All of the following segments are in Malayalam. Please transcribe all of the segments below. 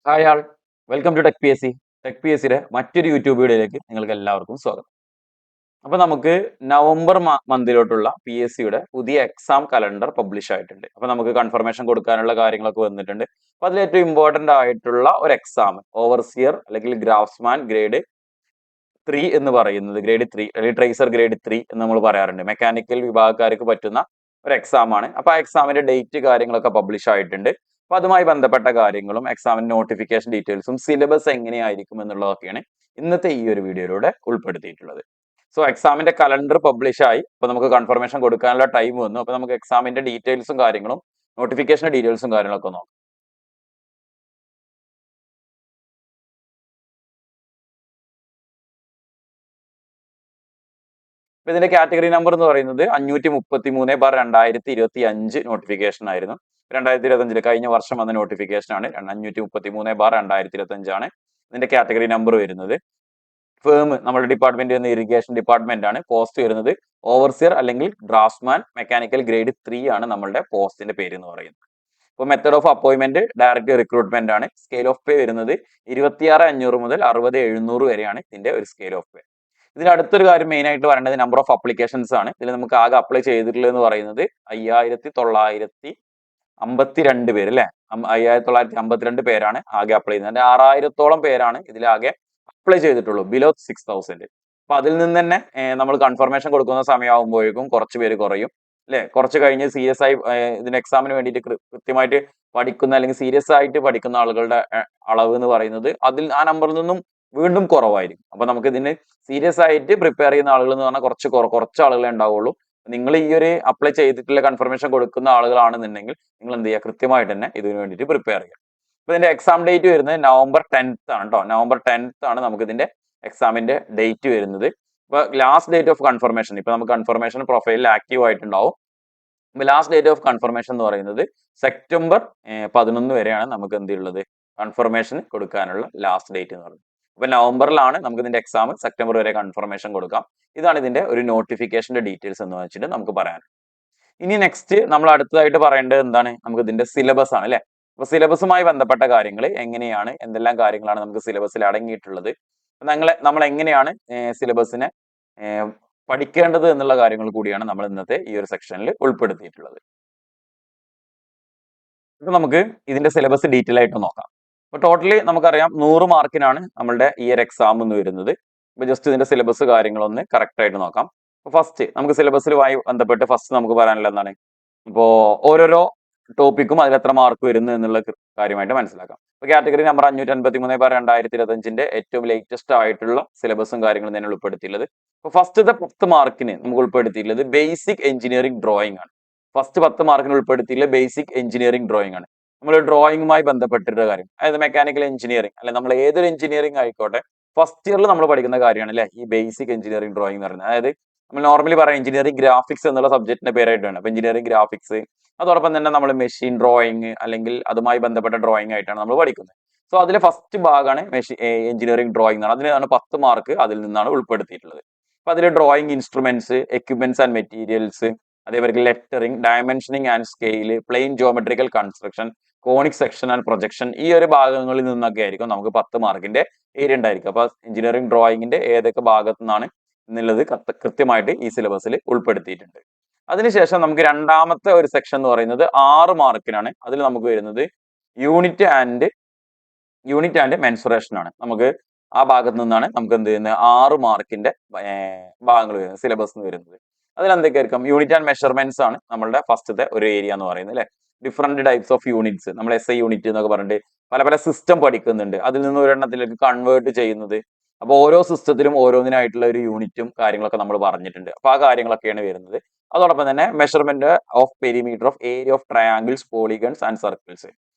Hi all, welcome to tech P S C. Tech P S സിയുടെ മറ്റൊരു യൂട്യൂബ് വീഡിയോയിലേക്ക് നിങ്ങൾക്ക് എല്ലാവർക്കും സ്വാഗതം. അപ്പൊ നമുക്ക് നവംബർ മന്തിലോട്ടുള്ള പി എസ് സിയുടെ പുതിയ എക്സാം കലണ്ടർ പബ്ലിഷ് ആയിട്ടുണ്ട്. അപ്പൊ നമുക്ക് കൺഫർമേഷൻ കൊടുക്കാനുള്ള കാര്യങ്ങളൊക്കെ വന്നിട്ടുണ്ട്. അപ്പൊ അതിൽ ഏറ്റവും ഇമ്പോർട്ടന്റ് ആയിട്ടുള്ള ഒരു എക്സാം ഓവർസിയർ അല്ലെങ്കിൽ ഗ്രാഫ്സ്മാൻ ഗ്രേഡ് 3 എന്ന് പറയുന്നത്, ഗ്രേഡ് 3 അല്ലെങ്കിൽ ട്രേസർ ഗ്രേഡ് 3 എന്ന് നമ്മൾ പറയാറുണ്ട്. മെക്കാനിക്കൽ വിഭാഗക്കാർക്ക് പറ്റുന്ന ഒരു എക്സാം ആണ്. അപ്പൊ ആ എക്സാമിന്റെ ഡേറ്റ് കാര്യങ്ങളൊക്കെ പബ്ലിഷ് ആയിട്ടുണ്ട്. അപ്പൊ അതുമായി ബന്ധപ്പെട്ട കാര്യങ്ങളും എക്സാമിന്റെ നോട്ടിഫിക്കേഷൻ ഡീറ്റെയിൽസും സിലബസ് എങ്ങനെയായിരിക്കും എന്നുള്ളതൊക്കെയാണ് ഇന്നത്തെ ഈ ഒരു വീഡിയോയിലൂടെ ഉൾപ്പെടുത്തിയിട്ടുള്ളത്. സോ എക്സാമിന്റെ കലണ്ടർ പബ്ലിഷ് ആയി. അപ്പൊ നമുക്ക് കൺഫർമേഷൻ കൊടുക്കാനുള്ള ടൈം വന്നു. അപ്പൊ നമുക്ക് എക്സാമിന്റെ ഡീറ്റെയിൽസും കാര്യങ്ങളും നോട്ടിഫിക്കേഷൻ ഡീറ്റെയിൽസും കാര്യങ്ങളൊക്കെ നോക്കാം. ഇതിന്റെ കാറ്റഗറി നമ്പർ എന്ന് പറയുന്നത് 533/2025 നോട്ടിഫിക്കേഷൻ ആയിരുന്നു. 2025 കഴിഞ്ഞ വർഷം വന്ന നോട്ടിഫിക്കേഷൻ ആണ്. 533/2025 ആണ് ഇതിന്റെ കാറ്റഗറി നമ്പർ വരുന്നത്. ഫേം നമ്മുടെ ഡിപ്പാർട്ട്മെന്റ് വരുന്ന ഇറിഗേഷൻ ഡിപ്പാർട്ട്മെന്റ് ആണ്. പോസ്റ്റ് വരുന്നത് ഓവർസിയർ അല്ലെങ്കിൽ ഡ്രാഫ്റ്റ്സ്മാൻ മെക്കാനിക്കൽ ഗ്രേഡ് 3 ആണ് നമ്മളുടെ പോസ്റ്റിന്റെ പേര് എന്ന് പറയുന്നത്. ഇപ്പോൾ method of appointment direct recruitment ആണ്. സ്കെയിൽ ഓഫ് പേ വരുന്നത് 26,500 മുതൽ 60,700 വരെയാണ് ഇതിന്റെ ഒരു സ്കെയിൽ ഓഫ് പേ. ഇതിൽ അടുത്തൊരു കാര്യം മെയിൻ ആയിട്ട് പറയേണ്ടത് നമ്പർ ഓഫ് അപ്ലിക്കേഷൻസ് ആണ്. ഇതിൽ നമുക്ക് ആകെ അപ്ലൈ ചെയ്തിട്ടുള്ളത് എന്ന് പറയുന്നത് 5,952 പേര് അല്ലെ. 5,952 പേരാണ് ആകെ അപ്ലൈ ചെയ്യുന്നത്. 6,000-ഓളം പേരാണ് ഇതിലാകെ അപ്ലൈ ചെയ്തിട്ടുള്ളൂ, ബിലോ 6,000. അപ്പൊ അതിൽ നിന്ന് തന്നെ നമ്മൾ കൺഫർമേഷൻ കൊടുക്കുന്ന സമയമാകുമ്പോഴേക്കും കുറച്ച് പേര് കുറയും അല്ലെ. കുറച്ച് കഴിഞ്ഞ് സീരിയസ് ആയി ഇതിന് എക്സാമിന് വേണ്ടിയിട്ട് കൃത്യമായിട്ട് പഠിക്കുന്ന അല്ലെങ്കിൽ സീരിയസ് ആയിട്ട് പഠിക്കുന്ന ആളുകളുടെ അളവ് എന്ന് പറയുന്നത് ആ നമ്പറിൽ നിന്നും വീണ്ടും കുറവായിരിക്കും. അപ്പൊ നമുക്ക് ഇതിന് സീരിയസ് ആയിട്ട് പ്രിപ്പയർ ചെയ്യുന്ന ആളുകൾ എന്ന് പറഞ്ഞാൽ കുറച്ച് ആളുകളെ ഉണ്ടാവുള്ളൂ. നിങ്ങൾ ഈ ഒരു അപ്ലൈ ചെയ്തിട്ടുള്ള കൺഫർമേഷൻ കൊടുക്കുന്ന ആളുകളാണെന്നുണ്ടെങ്കിൽ നിങ്ങൾ എന്ത് ചെയ്യുക, കൃത്യമായിട്ട് തന്നെ ഇതിന് വേണ്ടിയിട്ട് പ്രിപ്പയർ ചെയ്യുക. അപ്പൊ ഇതിന്റെ എക്സാം ഡേറ്റ് വരുന്നത് നവംബർ 10th ആണ് കേട്ടോ. നവംബർ 10th ആണ് നമുക്ക് ഇതിന്റെ എക്സാമിന്റെ ഡേറ്റ് വരുന്നത്. ഇപ്പൊ ലാസ്റ്റ് ഡേറ്റ് ഓഫ് കൺഫർമേഷൻ, ഇപ്പൊ നമുക്ക് കൺഫർമേഷൻ പ്രൊഫൈലിൽ ആക്റ്റീവ് ആയിട്ടുണ്ടാവും. ലാസ്റ്റ് ഡേറ്റ് ഓഫ് കൺഫർമേഷൻ എന്ന് പറയുന്നത് സെപ്റ്റംബർ 11 വരെയാണ് നമുക്ക് എന്തുള്ളത്, കൺഫർമേഷൻ കൊടുക്കാനുള്ള ലാസ്റ്റ് ഡേറ്റ് എന്ന് പറയുന്നത്. അപ്പൊ നവംബറിലാണ് നമുക്ക് ഇതിന്റെ എക്സാം, സെപ്റ്റംബർ വരെ കൺഫർമേഷൻ കൊടുക്കാം. ഇതാണ് ഇതിന്റെ ഒരു നോട്ടിഫിക്കേഷന്റെ ഡീറ്റെയിൽസ് എന്ന് വെച്ചിട്ട് നമുക്ക് പറയാൻ. ഇനി നെക്സ്റ്റ് നമ്മൾ അടുത്തതായിട്ട് പറയേണ്ടത് എന്താണ്, നമുക്ക് ഇതിന്റെ സിലബസ് ആണ് അല്ലെ. അപ്പൊ സിലബസുമായി ബന്ധപ്പെട്ട കാര്യങ്ങൾ എങ്ങനെയാണ്, എന്തെല്ലാം കാര്യങ്ങളാണ് നമുക്ക് സിലബസിൽ അടങ്ങിയിട്ടുള്ളത്, നമ്മൾ എങ്ങനെയാണ് സിലബസിനെ പഠിക്കേണ്ടത് എന്നുള്ള കാര്യങ്ങൾ കൂടിയാണ് നമ്മൾ ഇന്നത്തെ ഈ ഒരു സെക്ഷനിൽ ഉൾപ്പെടുത്തിയിട്ടുള്ളത്. അപ്പൊ നമുക്ക് ഇതിന്റെ സിലബസ് ഡീറ്റെയിൽ ആയിട്ട് നോക്കാം. അപ്പൊ ടോട്ടലി നമുക്കറിയാം 100 മാർക്കിനാണ് നമ്മളുടെ ഈ ഒരു എക്സാം എന്ന് വരുന്നത്. അപ്പൊ ജസ്റ്റ് ഇതിന്റെ സിലബസ് കാര്യങ്ങളൊന്ന് കറക്റ്റ് ആയിട്ട് നോക്കാം. അപ്പൊ ഫസ്റ്റ് നമുക്ക് സിലബസിലുമായി ബന്ധപ്പെട്ട് ഫസ്റ്റ് നമുക്ക് പറയാനുള്ള എന്താണ്, ഇപ്പോ ഓരോരോ ടോപ്പിക്കും അതിൽ എത്ര മാർക്ക് വരുന്നു എന്നുള്ള കാര്യമായിട്ട് മനസ്സിലാക്കാം. അപ്പൊ കാറ്റഗറി നമ്പർ 553/2025 ഏറ്റവും ലേറ്റസ്റ്റ് ആയിട്ടുള്ള സിലബസും കാര്യങ്ങളും തന്നെ ഉൾപ്പെടുത്തിയിട്ടുള്ളത്. അപ്പൊ ഫസ്റ്റത്തെ 10 മാർക്കിന് നമുക്ക് ഉൾപ്പെടുത്തിയിട്ടുള്ളത് ബേസിക് എഞ്ചിനീയറിംഗ് ഡ്രോയിങ് ആണ്. ഫസ്റ്റ് 10 മാർക്കിന് ഉൾപ്പെടുത്തിയിട്ടുള്ള ബേസിക് എഞ്ചിനീയറിംഗ് ഡ്രോയിങ് ആണ്. നമ്മൾ ഡ്രോയിങ്ങുമായി ബന്ധപ്പെട്ടിട്ടുള്ള കാര്യം, അതായത് മെക്കാനിക്കൽ എഞ്ചിനീയറിംഗ് അല്ലെ, നമ്മൾ ഏതൊരു എഞ്ചിനീയറിംഗ് ആയിക്കോട്ടെ ഫസ്റ്റ് ഇയറിൽ നമ്മൾ പഠിക്കുന്ന കാര്യമാണ് അല്ലെ ഈ ബേസിക് എഞ്ചിനീയറിംഗ് ഡ്രോയിങ് എന്ന് പറയുന്നത്. അതായത് നമ്മൾ നോർമലി പറയാം എഞ്ചിനീയറിംഗ് ഗ്രാഫിക്സ് എന്നുള്ള സബ്ജക്റ്റിന്റെ പേരായിട്ടാണ്. അപ്പൊ എഞ്ചിനീയറിംഗ് ഗ്രാഫിക്സ്, അതോടൊപ്പം തന്നെ നമ്മൾ മെഷീൻ ഡ്രോയിങ് അല്ലെങ്കിൽ അതുമായി ബന്ധപ്പെട്ട ഡ്രോയിങ് ആയിട്ടാണ് നമ്മൾ പഠിക്കുന്നത്. സോ അതിലെ ഫസ്റ്റ് ഭാഗമാണ് എഞ്ചിനീയറിംഗ് ഡ്രോയിങ് എന്നാണ്. അതിനാണ് 10 മാർക്ക് അതിൽ നിന്നാണ് ഉൾപ്പെടുത്തിയിട്ടുള്ളത്. അപ്പൊ അതിൽ drawing instruments, equipments and materials, അതേപോലെ lettering, dimensioning and scale, plain geometrical construction, conic section and projection, ഈ ഒരു ഭാഗങ്ങളിൽ നിന്നൊക്കെ ആയിരിക്കും നമുക്ക് 10 മാർക്കിന്റെ ഏരിയ ഉണ്ടായിരിക്കും. അപ്പൊ എഞ്ചിനീയറിംഗ് ഡ്രോയിങ്ങിന്റെ ഏതൊക്കെ ഭാഗത്തു നിന്നാണ് എന്നുള്ളത് കൃത്യമായിട്ട് ഈ സിലബസിൽ ഉൾപ്പെടുത്തിയിട്ടുണ്ട്. അതിനുശേഷം നമുക്ക് രണ്ടാമത്തെ ഒരു സെക്ഷൻ എന്ന് പറയുന്നത് 6 മാർക്കിനാണ്. അതിൽ നമുക്ക് വരുന്നത് യൂണിറ്റ് ആൻഡ് മെൻസുറേഷൻ ആണ്. നമുക്ക് ആ ഭാഗത്ത് നിന്നാണ് നമുക്ക് എന്ത് ചെയ്യുന്നത് 6 മാർക്കിന്റെ ഭാഗങ്ങൾ വരുന്നത്, സിലബസ് വരുന്നത്. അതിൽ എന്തൊക്കെയായിരിക്കും, യൂണിറ്റ് ആൻഡ് മെഷർമെന്റ്സ് ആണ് നമ്മളുടെ ഫസ്റ്റത്തെ ഒരു ഏരിയ എന്ന് പറയുന്നത് അല്ലെ. ഡിഫറെന്റ് ടൈപ്സ് ഓഫ് യൂണിറ്റ്സ്, നമ്മൾ SI യൂണിറ്റ് എന്നൊക്കെ പറഞ്ഞിട്ട് പല സിസ്റ്റം പഠിക്കുന്നുണ്ട്. അതിൽ നിന്ന് ഒരെണ്ണത്തിലേക്ക് കൺവേർട്ട് ചെയ്യുന്നത്. അപ്പൊ ഓരോ സിസ്റ്റത്തിലും ഓരോന്നിനായിട്ടുള്ള ഒരു യൂണിറ്റും കാര്യങ്ങളൊക്കെ നമ്മൾ പറഞ്ഞിട്ടുണ്ട്. അപ്പൊ ആ കാര്യങ്ങളൊക്കെയാണ് വരുന്നത്. അതോടൊപ്പം തന്നെ measurement of perimeter of area of triangles, polygons and circles.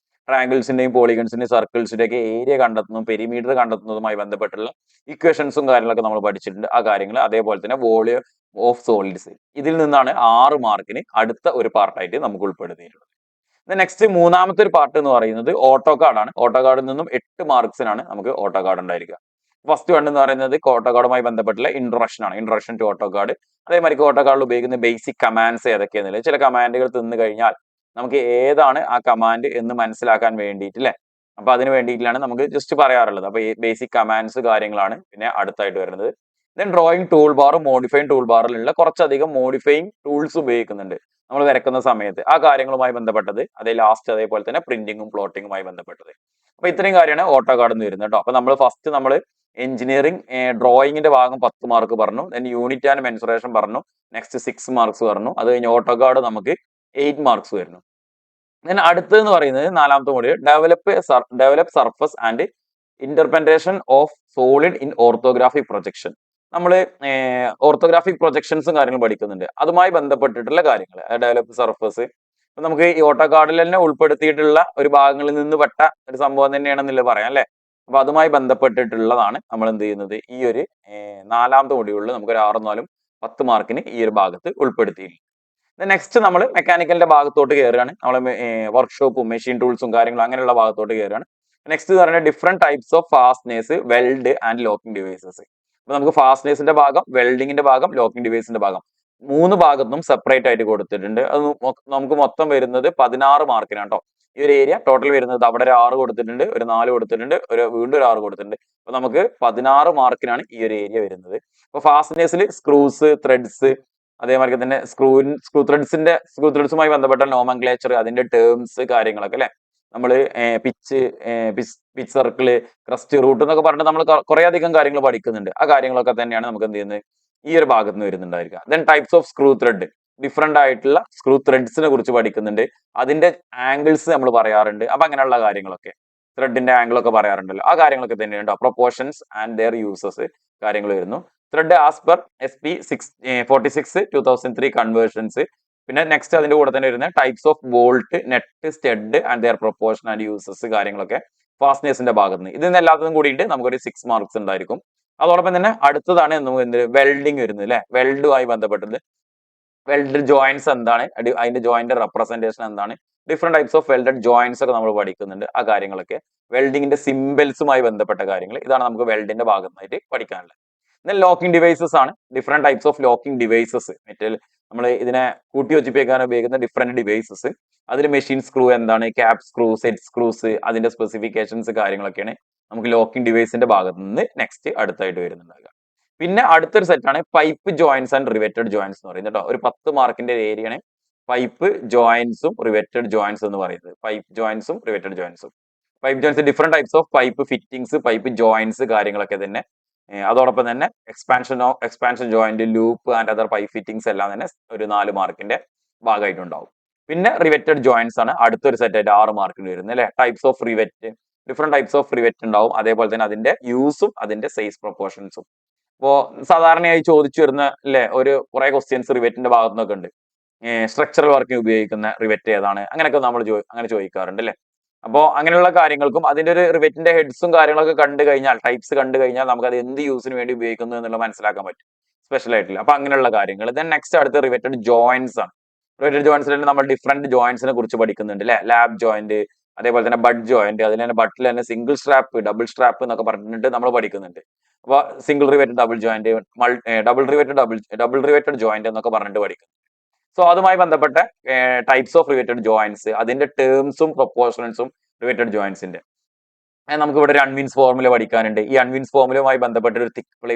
ട്രയാങ്കിൾസിന്റെയും പോളിഗൺസിന്റെയും സർക്കിൾസിന്റെ ഒക്കെ ഏരിയ കണ്ടെത്തുന്നതും പെരിമീറ്റർ കണ്ടെത്തുന്നതുമായി ബന്ധപ്പെട്ടുള്ള ഇക്വേഷൻസും കാര്യങ്ങളൊക്കെ നമ്മൾ പഠിച്ചിട്ടുണ്ട്. ആ കാര്യങ്ങൾ അതേപോലെ തന്നെ വോളിയം ഓഫ് സോളിഡ്സ്, ഇതിൽ നിന്നാണ് 6 മാർക്കിന് അടുത്ത ഒരു പാർട്ടായിട്ട് നമുക്ക് ഉൾപ്പെടുത്തിയിട്ടുള്ളത്. നെക്സ്റ്റ് മൂന്നാമത്തെ ഒരു പാർട്ട് എന്ന് പറയുന്നത് ഓട്ടോ കാർഡ് ആണ്. ഓട്ടോ കാർഡിൽ നിന്നും 8 മാർക്സിനാണ് നമുക്ക് ഓട്ടോ കാർഡ് ഉണ്ടായിരിക്കുക. ഫസ്റ്റ് വൺ എന്ന് പറയുന്നത് ഓട്ടോ കാർഡുമായി ബന്ധപ്പെട്ടുള്ള ഇൻട്രൊഡക്ഷൻ ആണ്, ഇൻട്രൊഡക്ഷൻ ടു ഓട്ടോ കാർഡ്. അതേമാതിരി ഓട്ടോ കാർഡിൽ ഉപയോഗിക്കുന്ന ബേസിക് കമാൻഡ്സ് ഏതൊക്കെയാണെന്നില്ല, ചില കമാൻഡുകൾ തിന്നു കഴിഞ്ഞാൽ നമുക്ക് ഏതാണ് ആ കമാൻഡ് എന്ന് മനസ്സിലാക്കാൻ വേണ്ടിയിട്ട് അല്ലെ അപ്പൊ അതിന് വേണ്ടിയിട്ടാണ് നമുക്ക് ജസ്റ്റ് പറയാറുള്ളത്. അപ്പൊ ഈ ബേസിക് കമാൻഡ്സ് കാര്യങ്ങളാണ് പിന്നെ അടുത്തായിട്ട് വരുന്നത്. Then drawing tool bar, modifying tool ബാറിലുള്ള കുറച്ചധികം മോഡിഫൈങ് ടൂൾസ് ഉപയോഗിക്കുന്നുണ്ട് നമ്മൾ വരക്കുന്ന സമയത്ത്. ആ കാര്യങ്ങളുമായി ബന്ധപ്പെട്ടത് അതേ ലാസ്റ്റ്, അതേപോലെ തന്നെ പ്രിന്റിങ്ങും പ്ലോട്ടിങ്ങുമായി ബന്ധപ്പെട്ടത്. അപ്പൊ ഇത്രയും കാര്യമാണ് ഓട്ടോകാഡ് എന്ന് വരുന്നത് കേട്ടോ. അപ്പൊ നമ്മൾ ഫസ്റ്റ് നമ്മൾ എഞ്ചിനീയറിംഗ് ഡ്രോയിങ്ങിന്റെ ഭാഗം 10 മാർക്ക് പറഞ്ഞു, ദെൻ യൂണിറ്റ് ആൻഡ് മെൻസുറേഷൻ പറഞ്ഞു, നെക്സ്റ്റ് 6 മാർക്സ് പറഞ്ഞു. അത് കഴിഞ്ഞ് ഓട്ടോകാഡ് നമുക്ക് 8 മാർക്സ് വരുന്നു. ദെൻ അടുത്തെന്ന് പറയുന്നത് നാലാമത്തെ module develop surface and interpretation of solid in orthographic projection. നമ്മൾ ഓർത്തോഗ്രാഫിക് പ്രൊജക്ഷൻസും കാര്യങ്ങളും പഠിക്കുന്നുണ്ട്. അതുമായി ബന്ധപ്പെട്ടിട്ടുള്ള കാര്യങ്ങൾ ഡെവലപ്പ് സർഫസ് നമുക്ക് ഈ ഓട്ടോകാഡിൽ തന്നെ ഉൾപ്പെടുത്തിയിട്ടുള്ള ഒരു ഭാഗങ്ങളിൽ നിന്ന് പെട്ട ഒരു സംഭവം തന്നെയാണെന്നില്ല പറയാം അല്ലെ. അപ്പൊ അതുമായി ബന്ധപ്പെട്ടിട്ടുള്ളതാണ് നമ്മൾ എന്ത് ചെയ്യുന്നത് ഈ ഒരു നാലാമത്തെ മൊഡ്യൂളിൽ നമുക്ക് ഒരു 6 4 10 മാർക്കിന് ഈ ഒരു ഭാഗത്ത് ഉൾപ്പെടുത്തിയിട്ടുണ്ട്. നെക്സ്റ്റ് നമ്മൾ മെക്കാനിക്കലിന്റെ ഭാഗത്തോട്ട് കയറുകയാണ്. നമ്മൾ വർക്ക്ഷോപ്പും മെഷീൻ ടൂൾസും കാര്യങ്ങളും അങ്ങനെയുള്ള ഭാഗത്തോട്ട് കയറുകയാണ്. നെക്സ്റ്റ് എന്ന് പറയുന്നത് different types of fasteners, weld and locking devices. അപ്പൊ നമുക്ക് ഫാസ്റ്റ്നേഴ്സിന്റെ ഭാഗം, വെൽഡിങ്ങിന്റെ ഭാഗം, ലോക്കിംഗ് ഡിവൈസിന്റെ ഭാഗം 3 ഭാഗത്തും സെപ്പറേറ്റ് ആയിട്ട് കൊടുത്തിട്ടുണ്ട്. അത് നമുക്ക് മൊത്തം വരുന്നത് 16 മാർക്കിനാണ് കേട്ടോ. ഈ ഒരു ഏരിയ ടോട്ടൽ വരുന്നത് അവിടെ ഒരു 6 കൊടുത്തിട്ടുണ്ട്, ഒരു 4 കൊടുത്തിട്ടുണ്ട്, വീണ്ടും ഒരു 6 കൊടുത്തിട്ടുണ്ട്. അപ്പൊ നമുക്ക് 16 മാർക്കിനാണ് ഈ ഒരു ഏരിയ വരുന്നത്. അപ്പൊ ഫാസ്റ്റ്നേഴ്സിൽ സ്ക്രൂസ്, ത്രെഡ്സ്, അതേമാതിരി തന്നെ സ്ക്രൂ ത്രെഡ്സുമായി ബന്ധപ്പെട്ട നോമൻക്ലേച്ചർ, അതിന്റെ ടേംസ് കാര്യങ്ങളൊക്കെ അല്ലെ. നമ്മൾ പിച്ച് സർക്കിള്, ക്രസ്റ്റ് റൂട്ട് എന്നൊക്കെ പറഞ്ഞിട്ട് നമ്മൾ കുറെ അധികം കാര്യങ്ങൾ പഠിക്കുന്നുണ്ട്. ആ കാര്യങ്ങളൊക്കെ തന്നെയാണ് നമുക്ക് എന്ത് ചെയ്യുന്നത് ഈ ഒരു ഭാഗത്ത് നിന്ന് വരുന്നുണ്ടായിരിക്കുക. Then types of screw thread, different ആയിട്ടുള്ള സ്ക്രൂ ത്രെഡ്സിനെ കുറിച്ച് പഠിക്കുന്നുണ്ട്. അതിന്റെ ആംഗിൾസ് നമ്മൾ പറയാറുണ്ട്. അപ്പൊ അങ്ങനെയുള്ള കാര്യങ്ങളൊക്കെ ത്രെഡിന്റെ ആംഗിൾ ഒക്കെ പറയാറുണ്ടല്ലോ, ആ കാര്യങ്ങളൊക്കെ തന്നെയുണ്ട്. പ്രൊപ്പോർഷൻസ് ആൻഡ് ദെയർ യൂസസ് കാര്യങ്ങൾ വരുന്നു. Thread as per SP 46 2003 conversions. പിന്നെ നെക്സ്റ്റ് അതിന്റെ കൂടെ തന്നെ വരുന്ന types of bolt, net, stud and their proportion and uses കാര്യങ്ങളൊക്കെ ഫാസ്റ്റ്നേഴ്സിന്റെ ഭാഗത്ത് നിന്ന്. ഇതിന് എല്ലാത്തിനും കൂടിയിട്ട് നമുക്കൊരു 6 മാർക്സ് ഉണ്ടായിരിക്കും. അതോടൊപ്പം തന്നെ അടുത്തതാണ് വെൽഡിങ് വരുന്നത് അല്ലെ. വെൽഡുമായി ബന്ധപ്പെട്ടത് വെൽഡ് ജോയിന്റ്സ് എന്താണ്, അതിന്റെ ജോയിന്റ് റെപ്രസെന്റേഷൻ എന്താണ്, different types of welded joints ഒക്കെ നമ്മൾ പഠിക്കുന്നുണ്ട്. ആ കാര്യങ്ങളൊക്കെ വെൽഡിങ്ങിന്റെ സിംബൽസുമായി ബന്ധപ്പെട്ട കാര്യങ്ങൾ, ഇതാണ് നമുക്ക് വെൽഡിന്റെ ഭാഗത്തായിട്ട് പഠിക്കാനുള്ളത്. ലോക്കിംഗ് ഡിവൈസസ് ആണ്. Different types of locking devices, metal നമ്മൾ ഇതിനെ കൂട്ടി യോജിപ്പിക്കാൻ ഉപയോഗിക്കുന്ന ഡിഫറെന്റ് ഡിവൈസസ്. അതിൽ മെഷീൻ സ്ക്രൂ എന്താണ്, ക്യാപ് സ്ക്രൂ, സെറ്റ് സ്ക്രൂസ്, അതിന്റെ സ്പെസിഫിക്കേഷൻസ് കാര്യങ്ങളൊക്കെയാണ് നമുക്ക് ലോക്കിംഗ് ഡിവൈസിന്റെ ഭാഗത്ത് നിന്ന് നെക്സ്റ്റ് അടുത്തായിട്ട് വരുന്നുണ്ടാകുക. പിന്നെ അടുത്തൊരു സെറ്റാണ് pipe joints and riveted joints എന്ന് പറയുന്നത് കേട്ടോ. ഒരു 10 മാർക്കിന്റെ ഏരിയയാണ് പൈപ്പ് ജോയിന്റ്സും റിവെറ്റഡ് ജോയിന്റ്സ് എന്ന് പറയുന്നത്. പൈപ്പ് ജോയിന്റ്സും റിവെറ്റഡ് ജോയിന്റ്സും. Pipe joints different types of pipe fittings, pipe joints കാര്യങ്ങളൊക്കെ തന്നെ. അതോടൊപ്പം തന്നെ expansion joint, loop and other pipe fittings എല്ലാം തന്നെ ഒരു 4 മാർക്കിന്റെ ഭാഗമായിട്ടുണ്ടാവും. പിന്നെ റിവെറ്റഡ് ജോയിന്റ്സ് ആണ് അടുത്തൊരു സെറ്റ് ആയിട്ട് 6 മാർക്കിന് വരുന്നത് അല്ലെ. Types of rivet, different types of rivet ഉണ്ടാവും. അതേപോലെ തന്നെ അതിന്റെ യൂസും അതിന്റെ സൈസ് പ്രൊപ്പോർഷൻസും. ഇപ്പോ സാധാരണയായി ചോദിച്ചു വരുന്ന അല്ലെ ഒരു കുറെ ക്വസ്റ്റ്യൻസ് റിവെറ്റിന്റെ ഭാഗത്തു നിന്നൊക്കെ ഉണ്ട്. സ്ട്രക്ചറൽ വർക്കിന് ഉപയോഗിക്കുന്ന റിവെറ്റ് ഏതാണ്, അങ്ങനെയൊക്കെ നമ്മൾ അങ്ങനെ ചോദിക്കാറുണ്ട് അല്ലെ. അപ്പോൾ അങ്ങനെയുള്ള കാര്യങ്ങൾക്കും അതിന്റെ ഒരു റിവെറ്റിന്റെ ഹെഡ്സും കാര്യങ്ങളൊക്കെ കണ്ടു കഴിഞ്ഞാൽ, ടൈപ്സ് കണ്ടു കഴിഞ്ഞാൽ നമുക്ക് അത് എന്ത് യൂസിന് വേണ്ടി ഉപയോഗിക്കുന്നു എന്നുള്ളത് മനസ്സിലാക്കാൻ പറ്റും സ്പെഷ്യൽ ആയിട്ടില്ല. അപ്പൊ അങ്ങനെയുള്ള കാര്യങ്ങൾ. ദെൻ നെക്സ്റ്റ് അടുത്ത റിവെറ്റഡ് ജോയിന്റ്സ് ആണ്. റിവെറ്റഡ് ജോയിന്റ്സിൽ നമ്മൾ ഡിഫറെന്റ് ജോയിന്റ്സിനെ കുറിച്ച് പഠിക്കുന്നുണ്ട് അല്ലെ. ലാബ് ജോയിന്റ്, അതേപോലെ തന്നെ ബഡ് ജോയിന്റ്, അതിൽ തന്നെ ബട്ടിൽ തന്നെ സിംഗിൾ സ്ട്രാപ്പ്, ഡബിൾ സ്ട്രാപ്പ് എന്നൊക്കെ പറഞ്ഞിട്ട് നമ്മൾ പഠിക്കുന്നുണ്ട്. അപ്പൊ single riveted double joint, double riveted joint എന്നൊക്കെ പറഞ്ഞിട്ട് പഠിക്കും. സോ അതുമായി ബന്ധപ്പെട്ട ടൈപ്സ് ഓഫ് റിവെറ്റഡ് ജോയിന്റ്സ്, അതിന്റെ ടേംസും പ്രൊപ്പോർഷൻസും റിവെറ്റഡ് ജോയിന്റ്സിന്റെ. നമുക്ക് ഇവിടെ ഒരു അൺവിൻസ് ഫോർമുല പഠിക്കാനുണ്ട്. ഈ അൺവിൻസ് ഫോർമുലയുമായി ബന്ധപ്പെട്ട ഒരു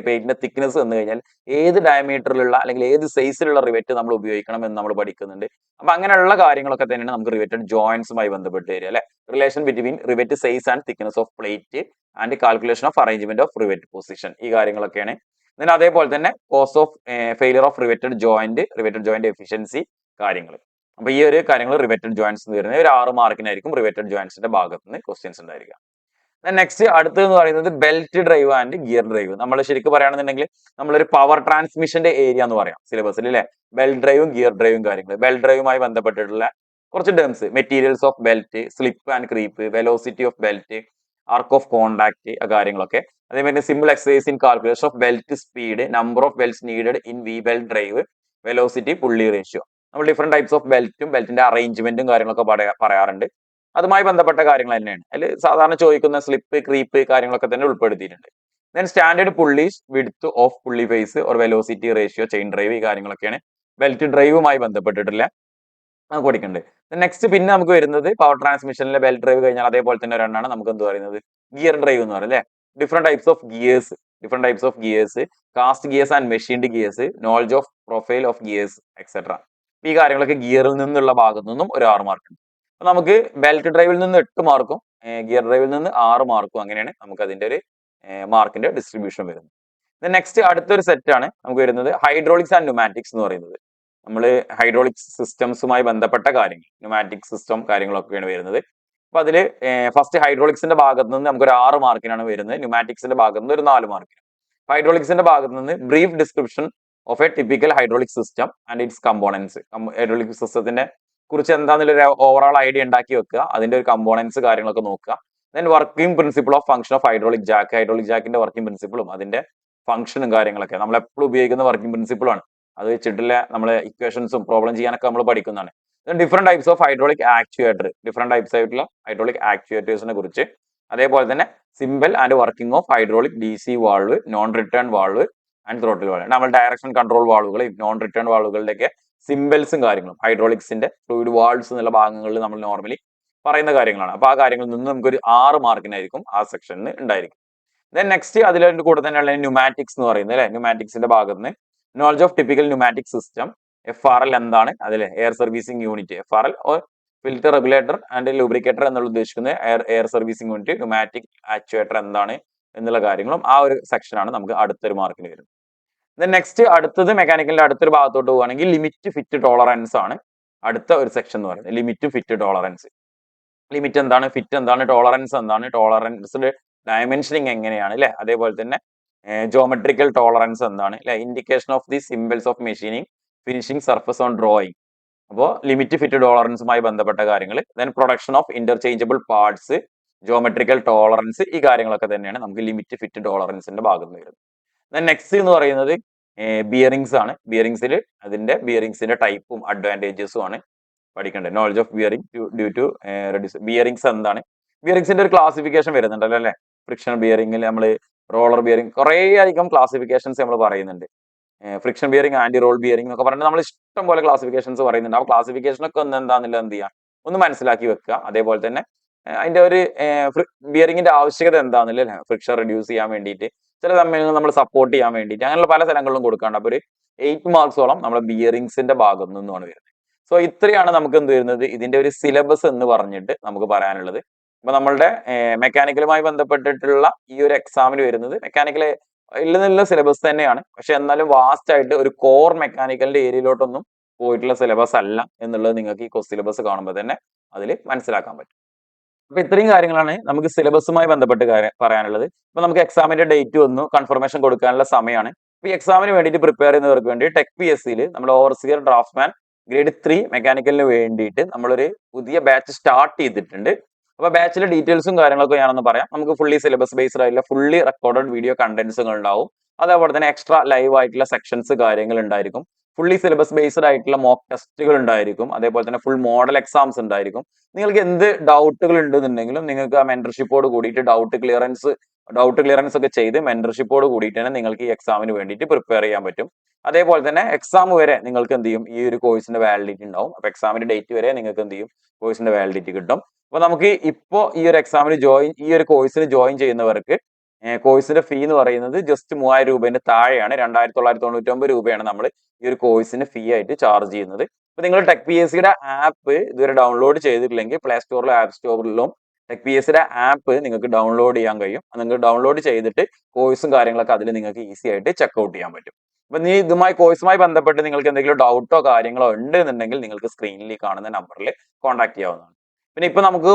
പ്ലേറ്റിന്റെ തിക്നെസ് വന്നു കഴിഞ്ഞാൽ ഏത് ഡയമീറ്ററിലുള്ള അല്ലെങ്കിൽ ഏത് സൈസിലുള്ള റിവെറ്റ് നമ്മൾ ഉപയോഗിക്കണം എന്ന് നമ്മൾ പഠിക്കുന്നുണ്ട്. അപ്പൊ അങ്ങനെയുള്ള കാര്യങ്ങളൊക്കെ തന്നെയാണ് നമുക്ക് റിവെറ്റഡ് ജോയിന്റ്സുമായി ബന്ധപ്പെട്ട് വരിക അല്ലെ. Relation between rivet size and thickness of plate and calculation of arrangement of rivet position, ഈ കാര്യങ്ങളൊക്കെയാണ്. then അതേപോലെ തന്നെ cause of failure of riveted joint efficiency കാര്യങ്ങൾ. അപ്പൊ ഈ ഒരു കാര്യങ്ങൾ റിവെറ്റഡ് ജോയിന്റ്സ് വരുന്നത് ഒരു 6 മാർക്കിനായിരിക്കും റിവെറ്റഡ് ജോയിന്റ്സിന്റെ ഭാഗത്ത് നിന്ന് ക്വസ്റ്റ്യൻസ് ഉണ്ടായിരിക്കുക. നെക്സ്റ്റ് അടുത്തെന്ന് പറയുന്നത് belt drive and gear drive. നമ്മൾ ശരിക്കും പറയുകയാണെന്നുണ്ടെങ്കിൽ നമ്മളൊരു പവർ ട്രാൻസ്മിഷന്റെ ഏരിയ എന്ന് പറയാം സിലബസിൽ അല്ലെ. ബെൽറ്റ് ഡ്രൈവും ഗിയർ ഡ്രൈവും കാര്യങ്ങൾ. ബെൽറ്റ് ഡ്രൈവുമായി ബന്ധപ്പെട്ടിട്ടുള്ള കുറച്ച് terms, materials of belt, slip and creep, velocity of belt, arc of contact, ആ കാര്യങ്ങളൊക്കെ. അതേപോലെ simple exercise in calculation of belt speed, number of belts needed in V belt drive, velocity, pulley ratio. നമ്മൾ ഡിഫറെന്റ് ടൈപ്സ് ഓഫ് ബെൽറ്റും ബെൽറ്റിന്റെ അറേഞ്ച്മെന്റും കാര്യങ്ങളൊക്കെ പറയാറുണ്ട്. അതുമായി ബന്ധപ്പെട്ട കാര്യങ്ങൾ തന്നെയാണ് അതിൽ സാധാരണ ചോദിക്കുന്ന സ്ലിപ്പ്, ക്രീപ്പ് കാര്യങ്ങളൊക്കെ തന്നെ ഉൾപ്പെടുത്തിയിട്ടുണ്ട്. Then standard pulleys, width of pulley face or velocity ratio, chain drive, ഈ കാര്യങ്ങളൊക്കെയാണ് ബെൽറ്റ് ഡ്രൈവുമായി ബന്ധപ്പെട്ടിട്ടുള്ള പഠിക്കുന്നുണ്ട്. നെക്സ്റ്റ് പിന്നെ നമുക്ക് വരുന്നത് പവർ ട്രാൻസ്മിഷനിലെ ബെൽറ്റ് ഡ്രൈവ് കഴിഞ്ഞാൽ അതേപോലെ തന്നെ ഒരെണ്ണമാണ് നമുക്ക് എന്ത് പറയുന്നത് ഗിയർ ഡ്രൈവ് എന്ന് പറയുന്നത് അല്ലേ. Different types of gears, cast gears and machined gears, knowledge of profile of gears etcetera. ഈ കാര്യങ്ങളൊക്കെ ഗിയറിൽ നിന്നുള്ള ഭാഗത്തു നിന്നും ഒരു 6 മാർക്ക് ഉണ്ട്. അപ്പൊ നമുക്ക് ബെൽറ്റ് ഡ്രൈവിൽ നിന്ന് 8 മാർക്കും ഗിയർ ഡ്രൈവിൽ നിന്ന് 6 മാർക്കും അങ്ങനെയാണ് നമുക്ക് അതിന്റെ ഒരു മാർക്കിന്റെ ഡിസ്ട്രിബ്യൂഷൻ വരുന്നത്. നെക്സ്റ്റ് അടുത്തൊരു സെറ്റ് ആണ് നമുക്ക് വരുന്നത് ഹൈഡ്രോളിക്സ് ആൻഡ് ന്യൂമാറ്റിക്സ് എന്ന് പറയുന്നത്. നമ്മൾ ഹൈഡ്രോളിക് സിസ്റ്റംസുമായി ബന്ധപ്പെട്ട കാര്യങ്ങൾ, ന്യൂമാറ്റിക് സിസ്റ്റം കാര്യങ്ങളൊക്കെയാണ് വരുന്നത്. അപ്പൊ അതില് ഫസ്റ്റ് ഹൈഡ്രോളിക്സിന്റെ ഭാഗത്ത് നിന്ന് നമുക്ക് ഒരു 6 മാർക്കിനാണ് വരുന്നത്, ന്യൂമാറ്റിക്സിന്റെ ഭാഗത്ത് നിന്ന് ഒരു 4 മാർക്കിന്. ഹൈഡ്രോളിക്സിന്റെ ഭാഗത്ത് നിന്ന് brief description of A typical hydraulic system and it's components. Hydraulic സിസ്റ്റത്തിന്റെ കുറിച്ച് എന്താണെന്നുള്ള ഓവറോൾ ഐഡിയ ഉണ്ടാക്കി വെക്കുക, അതിന്റെ ഒരു കമ്പോണൻസ് കാര്യങ്ങളൊക്കെ നോക്കുക. Then working principle of function of hydraulic ജാക്കിന്റെ വർക്കിംഗ് പ്രിൻസിപ്പിളും അതിന്റെ ഫംഗ്ഷനും കാര്യങ്ങളൊക്കെ നമ്മൾ എപ്പോഴും ഉപയോഗിക്കുന്ന വർക്കിംഗ് പ്രിൻസിപ്പിളാണ്. അത് വെച്ചിട്ടുള്ള നമ്മളെ ഇക്വേഷൻസും പ്രോബ്ലം ചെയ്യാനൊക്കെ നമ്മൾ പഠിക്കുന്നതാണ്. Different types of hydraulic actuator, different types ആയിട്ടുള്ള ഹൈഡ്രോളിക് ആക്ച്വേറ്റേഴ്സിനെ കുറിച്ച്, അതേപോലെ തന്നെ simple and working of hydraulic DC valve, non return valve and throttle valve. നമ്മൾ ഡയറക്ഷൻ കൺട്രോൾ വാൾവുകൾ, നോൺ റിട്ടേൺ വാൾവുകളുടെയൊക്കെ സിമ്പിൾസും കാര്യങ്ങളും ഹൈഡ്രോളിക്സിന്റെ ഫ്ലൂയിഡ് വാൾവ്സ് എന്നുള്ള ഭാഗങ്ങളിൽ നമ്മൾ നോർമലി പറയുന്ന കാര്യങ്ങളാണ്. അപ്പൊ ആ കാര്യങ്ങളിൽ നിന്ന് നമുക്കൊരു 6 മാർക്കിനായിരിക്കും ആ സെക്ഷനിൽ ഉണ്ടായിരിക്കും. ദെൻ നെക്സ്റ്റ് അതിന്റെ കൂടെ തന്നെയുള്ള ന്യൂമാറ്റിക്സ് എന്ന് പറയുന്നത് അല്ലെ, ന്യൂമാറ്റിക്സിന്റെ ഭാഗത്ത് നിന്ന് knowledge of typical pneumatic system, FRL എന്താണ് അതിലെ air servicing unit, FRL filter regulator and lubricator എന്നുള്ള ഉദ്ദേശിക്കുന്നത് air servicing unit, pneumatic actuator എന്താണ് എന്നുള്ള കാര്യങ്ങളും ആ ഒരു സെക്ഷനാണ് നമുക്ക് അടുത്തൊരു മാർക്കിന് വരുന്നത്. ദെൻ നെക്സ്റ്റ് അടുത്തത് മെക്കാനിക്കലിന്റെ അടുത്തൊരു ഭാഗത്തോട്ട് പോവുകയാണെങ്കിൽ ലിമിറ്റ് ഫിറ്റ് ടോളറൻസ് ആണ് അടുത്ത ഒരു സെക്ഷൻ എന്ന് പറയുന്നത്. ലിമിറ്റ് ഫിറ്റ് ടോളറൻസ്, ലിമിറ്റ് എന്താണ്, ഫിറ്റ് എന്താണ്, ടോളറൻസ് എന്താണ്, ടോളറൻസിന്റെ ഡയമെൻഷനിങ് എങ്ങനെയാണ് അല്ലെ, അതേപോലെ തന്നെ ജോമെട്രിക്കൽ ടോളറൻസ് എന്താണ് അല്ലെ, indication of the symbols of machining, finishing surface on drawing. അപ്പോൾ ലിമിറ്റ് ഫിറ്റ് ടോളറൻസുമായി ബന്ധപ്പെട്ട കാര്യങ്ങൾ. Then production of interchangeable parts, geometrical tolerance, ഈ കാര്യങ്ങളൊക്കെ തന്നെയാണ് നമുക്ക് ലിമിറ്റ് ഫിറ്റ് ടോളറൻസിന്റെ ഭാഗത്ത് വരുന്നത്. ദെൻ നെക്സ്റ്റ് എന്ന് പറയുന്നത് ബിയറിംഗ്സ് ആണ്. ബിയറിംഗ്സിന്റെ ടൈപ്പും അഡ്വാൻറ്റേജസും ആണ് പഠിക്കേണ്ടത്. Knowledge of bearing due to reduce. Bearings എന്താണ്, ബിയറിംഗ്സിന്റെ ഒരു ക്ലാസിഫിക്കേഷൻ വരുന്നുണ്ടല്ലോ അല്ലെ. ഫ്രിക്ഷൻ ബിയറിംഗിൽ നമ്മൾ റോളർ ബിയറിംഗ് കുറേ അധികം ക്ലാസിഫിക്കേഷൻസ് നമ്മൾ പറയുന്നുണ്ട്. Friction bearing, anti roll bearing എന്നൊക്കെ പറഞ്ഞിട്ട് നമ്മൾ ഇഷ്ടം പോലെ ക്ലാസിഫിക്കേഷൻസ് പറയുന്നുണ്ട്. ആ ക്ലാസിഫിക്കേഷൻ ഒക്കെ ഒന്ന് എന്താണെന്നുള്ളത് എന്ത് ചെയ്യുക, ഒന്ന് മനസ്സിലാക്കി വെക്കുക. അതേപോലെ തന്നെ അതിന്റെ ഒരു ബിയറിംഗിന്റെ ആവശ്യകത എന്താണെന്നില്ല, ഫ്രിക്ഷൻ റെഡ്യൂസ് ചെയ്യാൻ വേണ്ടിയിട്ട്, ചില തമ്മിൽ നമ്മൾ സപ്പോർട്ട് ചെയ്യാൻ വേണ്ടിയിട്ട്, അങ്ങനെയുള്ള പല സ്ഥലങ്ങളിലും കൊടുക്കാണ്ട്. അപ്പൊ ഒരു 8 മാർക്സോളം നമ്മുടെ ബിയറിംഗ്സിന്റെ ഭാഗത്തു നിന്നുമാണ് വരുന്നത്. സോ ഇത്രയാണ് നമുക്ക് എന്ത് വരുന്നത് ഇതിന്റെ ഒരു സിലബസ് എന്ന് പറഞ്ഞിട്ട് നമുക്ക് പറയാനുള്ളത്. അപ്പൊ നമ്മളുടെ മെക്കാനിക്കലുമായി ബന്ധപ്പെട്ടിട്ടുള്ള ഈ ഒരു എക്സാമിന് വരുന്നത് മെക്കാനിക്കൽ നിന്നുള്ള സിലബസ് തന്നെയാണ്. പക്ഷെ എന്നാലും വാസ്റ്റ് ആയിട്ട് ഒരു കോർ മെക്കാനിക്കലിന്റെ ഏരിയയിലോട്ടൊന്നും പോയിട്ടുള്ള സിലബസ് അല്ല എന്നുള്ളത് നിങ്ങൾക്ക് ഈ സിലബസ് കാണുമ്പോൾ തന്നെ അതിൽ മനസ്സിലാക്കാൻ പറ്റും. അപ്പൊ ഇത്രയും കാര്യങ്ങളാണ് നമുക്ക് സിലബസുമായി ബന്ധപ്പെട്ട് പറയാനുള്ളത്. ഇപ്പൊ നമുക്ക് എക്സാമിന്റെ ഡേറ്റ് വന്നു, കൺഫർമേഷൻ കൊടുക്കാനുള്ള സമയമാണ്. ഇപ്പൊ ഈ എക്സാമിന് വേണ്ടിയിട്ട് പ്രിപ്പയർ ചെയ്യുന്നവർക്ക് വേണ്ടി ടെക് PSCയിൽ നമ്മൾ ഓവർസിയർ ഡ്രാഫ്റ്റ്മാൻ ഗ്രേഡ് 3 മെക്കാനിക്കലിന് വേണ്ടിയിട്ട് നമ്മളൊരു പുതിയ ബാച്ച് സ്റ്റാർട്ട് ചെയ്തിട്ടുണ്ട്. അപ്പൊ ബാച്ചിലെ ഡീറ്റെയിൽസും കാര്യങ്ങളൊക്കെ ഞാനൊന്ന് പറയാം. നമുക്ക് ഫുള്ളി സിലബസ് ബേസ്ഡ് ആയിട്ടുള്ള ഫുള്ളി റെക്കോർഡഡ് വീഡിയോ കണ്ടന്റ്സുകൾ ഉണ്ടാവും. അതേപോലെ തന്നെ എക്സ്ട്രാ ലൈവ് ആയിട്ടുള്ള സെക്ഷൻസ് കാര്യങ്ങൾ ഉണ്ടായിരിക്കും. ഫുള്ളി സിലബസ് ബേസ്ഡ് ആയിട്ടുള്ള മോക്ക് ടെസ്റ്റുകൾ ഉണ്ടായിരിക്കും. അതേപോലെ തന്നെ ഫുൾ മോഡൽ എക്സാംസ് ഉണ്ടായിരിക്കും. നിങ്ങൾക്ക് എന്ത് ഡൗട്ടുകൾ ഉണ്ടെന്നുണ്ടെങ്കിലും നിങ്ങൾക്ക് ആ മെന്റർഷിപ്പോട് കൂടിയിട്ട് ഡൗട്ട് ക്ലിയറൻസ് ഒക്കെ ചെയ്ത് മെന്റർഷിപ്പോട് കൂടിയിട്ട് തന്നെ നിങ്ങൾക്ക് ഈ എക്സാമിന് വേണ്ടിയിട്ട് പ്രിപ്പയർ ചെയ്യാൻ പറ്റും. അതേപോലെ തന്നെ എക്സാം വരെ നിങ്ങൾക്ക് എന്ത് ചെയ്യും, ഈ ഒരു കോഴ്സിന്റെ വാലിഡിറ്റി ഉണ്ടാവും. അപ്പൊ എക്സാമിന്റെ ഡേറ്റ് വരെ നിങ്ങൾക്ക് എന്ത് ചെയ്യും, കോഴ്സിന്റെ വാലിഡിറ്റി കിട്ടും. അപ്പൊ നമുക്ക് ഇപ്പോ ഈ ഒരു കോഴ്സിന് ജോയിൻ ചെയ്യുന്നവർക്ക് കോഴ്സിന്റെ ഫീ എന്ന് പറയുന്നത് ജസ്റ്റ് 3000 രൂപേന്റെ താഴെയാണ്. 2999 രൂപയാണ് നമ്മൾ ഈ ഒരു കോഴ്സിന് ഫീ ആയിട്ട് ചാർജ് ചെയ്യുന്നത്. അപ്പൊ നിങ്ങൾ ടെക് PSCയുടെ ആപ്പ് ഇതുവരെ ഡൗൺലോഡ് ചെയ്തിട്ടില്ലെങ്കിൽ പ്ലേ സ്റ്റോറിലും ആപ്പ് സ്റ്റോറിലും ടെക് PSCയുടെ ആപ്പ് നിങ്ങൾക്ക് ഡൗൺലോഡ് ചെയ്യാൻ കഴിയും. നിങ്ങൾക്ക് ഡൗൺലോഡ് ചെയ്തിട്ട് കോഴ്സും കാര്യങ്ങളൊക്കെ അതിൽ നിങ്ങൾക്ക് ഈസി ആയിട്ട് ചെക്ക്ഔട്ട് ചെയ്യാൻ പറ്റും. അപ്പൊ കോഴ്സുമായി ബന്ധപ്പെട്ട് നിങ്ങൾക്ക് എന്തെങ്കിലും ഡൗട്ടോ കാര്യങ്ങളോ ഉണ്ട് എന്നുണ്ടെങ്കിൽ നിങ്ങൾക്ക് സ്ക്രീനിൽ കാണുന്ന നമ്പറിൽ കോൺടാക്ട് ചെയ്യാവുന്നതാണ്. പിന്നെ ഇപ്പൊ നമുക്ക്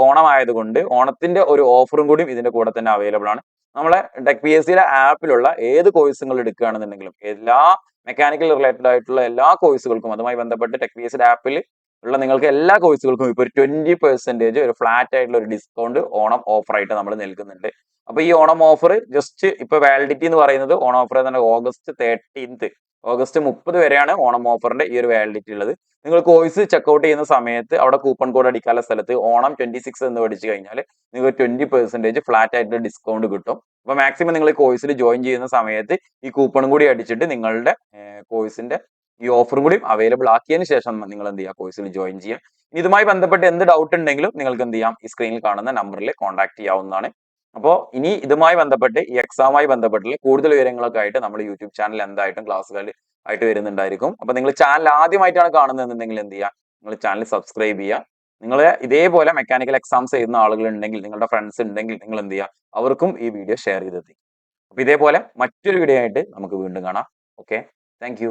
ഓണം ആയതുകൊണ്ട് ഓണത്തിന്റെ ഒരു ഓഫറും കൂടി ഇതിന്റെ കൂടെ തന്നെ അവൈലബിൾ ആണ്. നമ്മളെ ടെക് PSCയുടെ ആപ്പിലുള്ള ഏത് കോഴ്സുകൾ എടുക്കുകയാണെന്നുണ്ടെങ്കിലും എല്ലാ മെക്കാനിക്കൽ റിലേറ്റഡ് ആയിട്ടുള്ള എല്ലാ കോഴ്സുകൾക്കും അതുമായി ബന്ധപ്പെട്ട് ടെക് PSCയുടെ ആപ്പിൽ ഉള്ള നിങ്ങൾക്ക് എല്ലാ കോഴ്സുകൾക്കും ഇപ്പൊ ഒരു 20% ഒരു ഫ്ലാറ്റ് ആയിട്ടുള്ള ഒരു ഡിസ്കൗണ്ട് ഓണം ഓഫർ ആയിട്ട് നമ്മൾ നൽകുന്നുണ്ട്. അപ്പൊ ഈ ഓണം ഓഫർ ജസ്റ്റ് ഇപ്പൊ വാലിഡിറ്റി എന്ന് പറയുന്നത് ഓണം ഓഫർ തന്നെ ഓഗസ്റ്റ് 30 വരെയാണ് ഓണം ഓഫറിന്റെ ഈ ഒരു വാലിഡിറ്റി ഉള്ളത്. നിങ്ങൾ കോഴ്സ് ചെക്ക്ഔട്ട് ചെയ്യുന്ന സമയത്ത് അവിടെ കൂപ്പൺ കോഡ് അടിക്കാനുള്ള സ്ഥലത്ത് ഓണം 26 എന്ന് പഠിച്ചു കഴിഞ്ഞാൽ നിങ്ങൾക്ക് 20% ഫ്ലാറ്റ് ആയിട്ടുള്ള ഡിസ്കൗണ്ട് കിട്ടും. അപ്പൊ മാക്സിമം നിങ്ങൾ കോഴ്സിൽ ജോയിൻ ചെയ്യുന്ന സമയത്ത് ഈ കൂപ്പണും കൂടി അടിച്ചിട്ട് നിങ്ങളുടെ കോഴ്സിന്റെ ഈ ഓഫറും കൂടി അവൈലബിൾ ആക്കിയതിന് ശേഷം നിങ്ങൾ എന്ത് ചെയ്യുക, കോഴ്സിൽ ജോയിൻ ചെയ്യുക. ഇതുമായി ബന്ധപ്പെട്ട് എന്ത് ഡൗട്ട് ഉണ്ടെങ്കിലും നിങ്ങൾക്ക് എന്ത് ചെയ്യാം, ഈ സ്ക്രീനിൽ കാണുന്ന നമ്പറിൽ കോൺടാക്ട് ചെയ്യാവുന്നതാണ്. അപ്പോൾ ഇനി ഇതുമായി ബന്ധപ്പെട്ട് ഈ എക്സാമുമായി ബന്ധപ്പെട്ടുള്ള കൂടുതൽ വിവരങ്ങളൊക്കെ ആയിട്ട് നമ്മുടെ യൂട്യൂബ് ചാനൽ എന്തായിട്ടും ക്ലാസ്സുകൾ ആയിട്ട് വരുന്നുണ്ടായിരിക്കും. അപ്പൊ നിങ്ങൾ ചാനൽ ആദ്യമായിട്ടാണ് കാണുന്നതെന്നുണ്ടെങ്കിൽ എന്ത് ചെയ്യുക, നിങ്ങൾ ചാനൽ സബ്സ്ക്രൈബ് ചെയ്യുക. നിങ്ങൾ ഇതേപോലെ മെക്കാനിക്കൽ എക്സാംസ് ചെയ്യുന്ന ആളുകൾ ഉണ്ടെങ്കിൽ, നിങ്ങളുടെ ഫ്രണ്ട്സ് ഉണ്ടെങ്കിൽ നിങ്ങൾ എന്ത് ചെയ്യുക, അവർക്കും ഈ വീഡിയോ ഷെയർ ചെയ്തെത്തി. അപ്പൊ ഇതേപോലെ മറ്റൊരു വീഡിയോ ആയിട്ട് നമുക്ക് വീണ്ടും കാണാം. Okay, thank